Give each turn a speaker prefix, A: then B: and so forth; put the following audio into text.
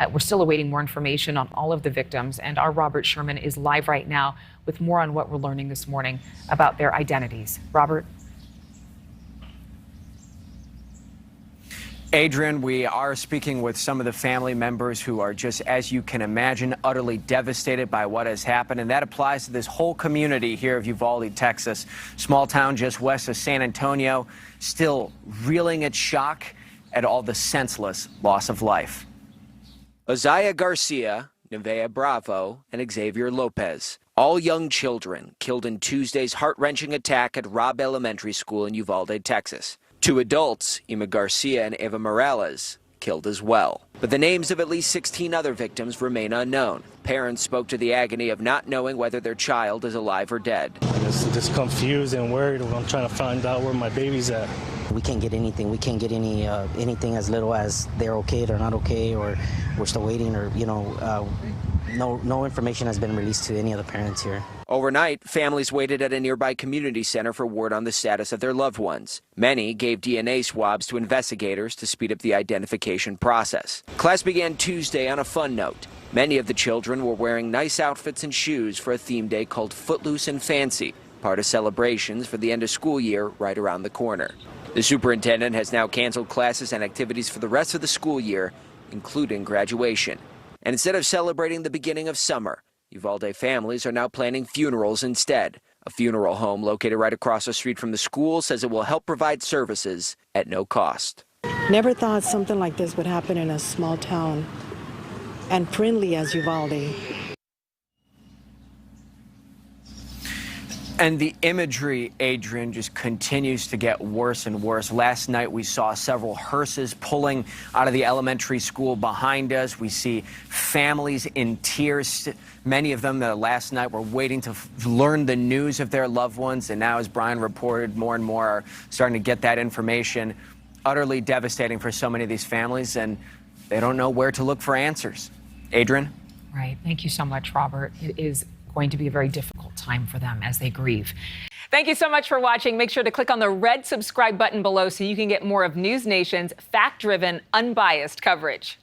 A: We're still awaiting more information on all of the victims, and our Robert Sherman is live right now with more on what we're learning this morning about their identities. Robert?
B: Adrienne, we are speaking with some of the family members who are just, as you can imagine, utterly devastated by what has happened. And that applies to this whole community here of Uvalde, Texas. Small town just west of San Antonio, still reeling in shock at all the senseless loss of life. Isaiah Garcia, Nevaeh Bravo, and Xavier Lopez, all young children killed in Tuesday's heart-wrenching attack at Robb Elementary School in Uvalde, Texas. 2 adults, Ima Garcia and Eva Morales, killed as well. But the names of at least 16 other victims remain unknown. Parents spoke to the agony of not knowing whether their child is alive or dead.
C: I'm just confused and worried. I'm trying to find out where my baby's at.
D: We can't get anything. We can't get anything as little as they're okay, they're not okay, or we're still waiting, or no information has been released to any of the parents here.
B: Overnight, families waited at a nearby community center for word on the status of their loved ones. Many gave DNA swabs to investigators to speed up the identification process. Class began Tuesday on a fun note. Many of the children were wearing nice outfits and shoes for a theme day called Footloose and Fancy, part of celebrations for the end of school year right around the corner. The superintendent has now canceled classes and activities for the rest of the school year, including graduation. And instead of celebrating the beginning of summer, Uvalde families are now planning funerals instead. A funeral home located right across the street from the school says it will help provide services at no cost.
E: Never thought something like this would happen in a small town and friendly as Uvalde.
B: And the imagery, Adrienne, just continues to get worse and worse. Last night, we saw several hearses pulling out of the elementary school behind us. We see families in tears. Many of them that last night were waiting to learn the news of their loved ones. And now, as Brian reported, more and more are starting to get that information. Utterly devastating for so many of these families, and they don't know where to look for answers. Adrienne?
A: Right. Thank you so much, Robert. It is going to be a very difficult time for them as they grieve. Thank you so much for watching. Make sure to click on the red subscribe button below so you can get more of NewsNation's fact-driven, unbiased coverage.